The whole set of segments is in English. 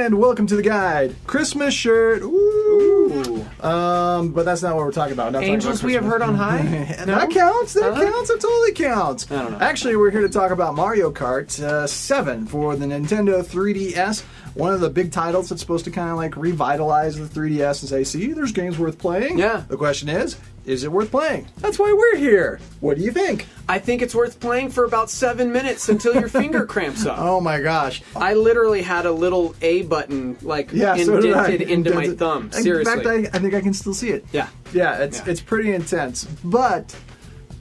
And welcome to the guide. Christmas shirt. Ooh. But that's not what we're talking about. Angels we have heard on high? No? That counts. That counts. That totally counts. I don't know. Actually, we're here to talk about Mario Kart 7 for the Nintendo 3DS. One of the big titles that's supposed to kind of like revitalize the 3DS and say, see, there's games worth playing. Yeah. The question is it worth playing? That's why we're here. What do you think? I think it's worth playing for about 7 minutes until your finger cramps up. Oh my gosh. I literally had a little A button indented into my thumb. Seriously. In fact, I think I can still see it. Yeah. Yeah, it's pretty intense. But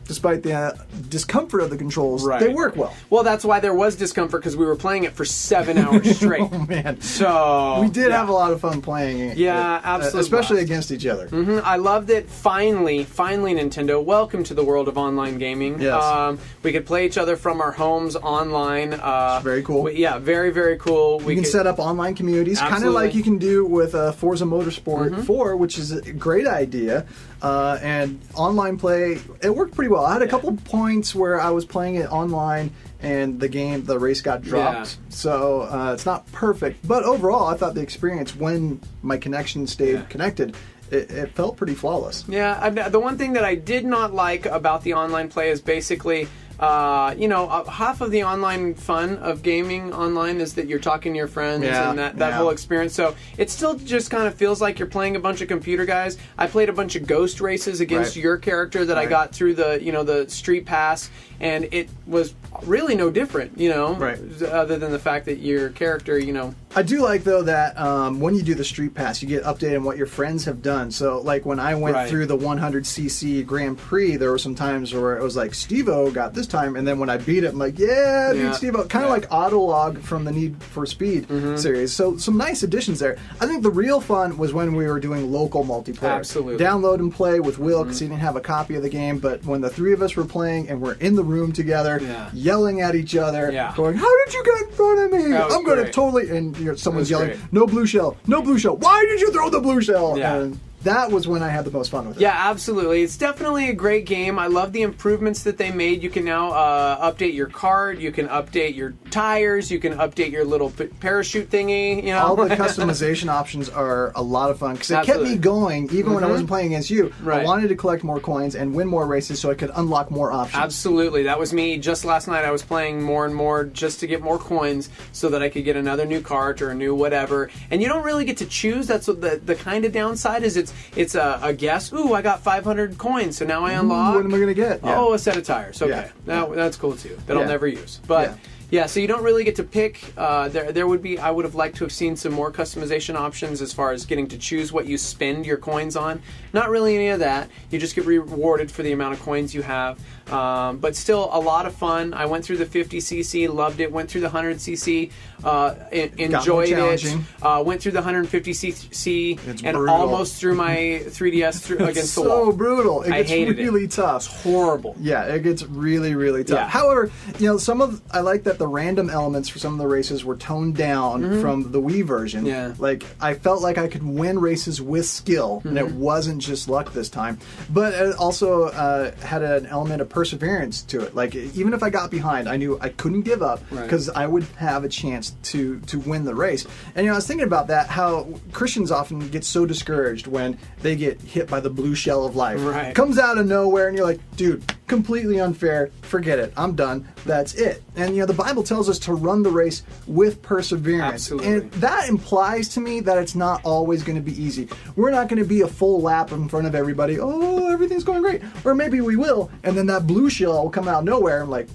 despite the discomfort of the controls, they work well. Well, that's why there was discomfort, because we were playing it for 7 hours straight. Oh, man. So we did have a lot of fun playing it. Yeah, absolutely. Especially against each other. Mm-hmm. I love that finally, Nintendo, welcome to the world of online gaming. Yes. We could play each other from our homes online. It's very cool. Very, very cool. We can set up online communities, kind of like you can do with Forza Motorsport 4, which is a great idea. And online play, it worked pretty well. I had a couple points where I was playing it online and the race got dropped. So it's not perfect. But overall, I thought the experience, when my connection stayed connected, it felt pretty flawless. Yeah, the one thing that I did not like about the online play is basically, half of the online fun of gaming online is that you're talking to your friends and that whole experience. So it still just kind of feels like you're playing a bunch of computer guys. I played a bunch of ghost races against your character that I got through the street pass, and it was really no different, other than the fact that your character, I do like, though, that when you do the street pass, you get updated on what your friends have done. So, like, when I went through the 100cc Grand Prix, there were some times where it was like, Steve-O got this time, and then when I beat it, I'm like, dude, Steve-O. Kind of like Autolog from the Need for Speed series. So, some nice additions there. I think the real fun was when we were doing local multiplayer. Absolutely. Download and play with Will, because he didn't have a copy of the game, but when the three of us were playing and we're in the room together, yelling at each other, going, how did you get in front of me? I'm going to totally... And someone's yelling, no blue shell, no blue shell. Why did you throw the blue shell? Yeah. And that was when I had the most fun with it. Yeah, absolutely. It's definitely a great game. I love the improvements that they made. You can now update your cart. You can update your tires. You can update your little parachute thingy. All the customization options are a lot of fun, because it kept me going even when I wasn't playing against you. I wanted to collect more coins and win more races so I could unlock more options. Absolutely. That was me. Just last night I was playing more and more just to get more coins so that I could get another new cart or a new whatever. And you don't really get to choose. That's what the kind of downside is. It's a guess. Ooh, I got 500 coins, so now I unlock. What am I going to get? Oh, a set of tires. Okay, that's cool too. That I'll never use. But so you don't really get to pick. There would be. I would have liked to have seen some more customization options as far as getting to choose what you spend your coins on. Not really any of that. You just get rewarded for the amount of coins you have. But still a lot of fun. I went through the 50cc, loved it. Went through the 100cc, enjoyed it. Went through the 150cc and almost threw my 3DS against the wall. So brutal. It gets really tough. It's horrible. Yeah, it gets really, really tough. Yeah. However, I like that the random elements for some of the races were toned down from the Wii version. Yeah. Like, I felt like I could win races with skill, and it wasn't just luck this time. But it also had an element of perseverance to it. Like, even if I got behind, I knew I couldn't give up, because I would have a chance to win the race. And I was thinking about that, how Christians often get so discouraged when they get hit by the blue shell of life. It comes out of nowhere, and you're like, dude, completely unfair, forget it, I'm done, that's it. And the Bible tells us to run the race with perseverance. Absolutely. And that implies to me that it's not always going to be easy. We're not going to be a full lap in front of everybody, oh, everything's going great. Or maybe we will, and then that blue shell will come out of nowhere. I'm like,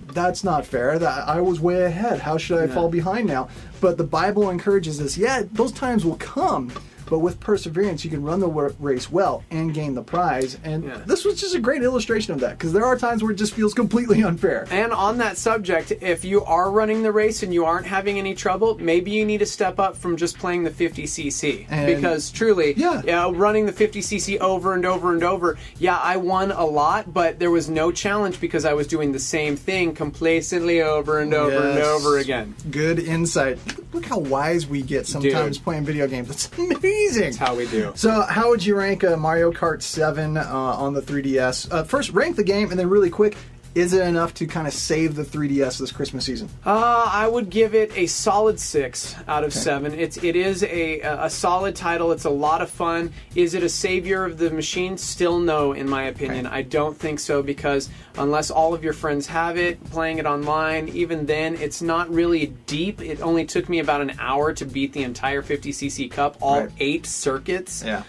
that's not fair. I was way ahead. How should I fall behind now? But the Bible encourages us, those times will come. But with perseverance, you can run the race well and gain the prize. And this was just a great illustration of that, because there are times where it just feels completely unfair. And on that subject, if you are running the race and you aren't having any trouble, maybe you need to step up from just playing the 50cc. Because truly, running the 50cc over and over and over, I won a lot, but there was no challenge because I was doing the same thing complacently over and over and over again. Good insight. Look how wise we get sometimes playing video games. It's amazing. That's how we do. So how would you rank Mario Kart 7 on the 3DS? First, rank the game, and then really quick, is it enough to kind of save the 3DS this Christmas season? I would give it a solid 6 out of 7. It is a solid title. It's a lot of fun. Is it a savior of the machine? Still no, in my opinion. I don't think so, because unless all of your friends have it, playing it online, even then, it's not really deep. It only took me about an hour to beat the entire 50cc cup, all 8 circuits. Yeah.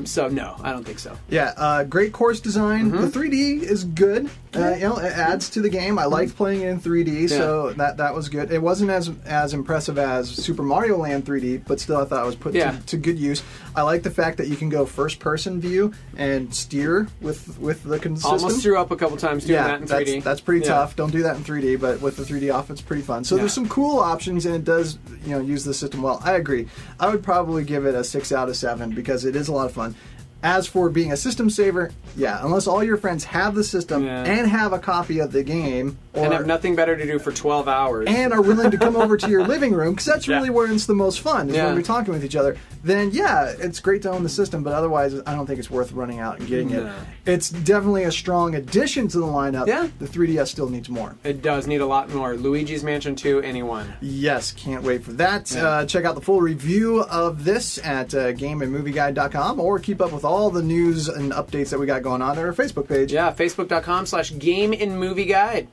So no, I don't think so. Yeah, great course design. The 3D is good. It adds to the game. I liked playing it in 3D, so that was good. It wasn't as impressive as Super Mario Land 3D, but still I thought it was put to good use. I like the fact that you can go first-person view and steer with the system. Almost threw up a couple times doing that in 3D. That's pretty tough. Don't do that in 3D, but with the 3D off, it's pretty fun. So there's some cool options, and it does use the system well. I agree. I would probably give it a 6 out of 7 because it is a lot of fun. As for being a system saver, unless all your friends have the system and have a copy of the game, and have nothing better to do for 12 hours, and are willing to come over to your living room, because that's really where it's the most fun, is when we're talking with each other, then it's great to own the system, but otherwise I don't think it's worth running out and getting it. It's definitely a strong addition to the lineup. The 3DS still needs more. It does need a lot more. Luigi's Mansion 2, anyone. Yes, can't wait for that. Check out the full review of this at gameandmovieguide.com, or keep up with all the news and updates that we got going on at our Facebook page. Facebook.com/GameAndMovieGuide.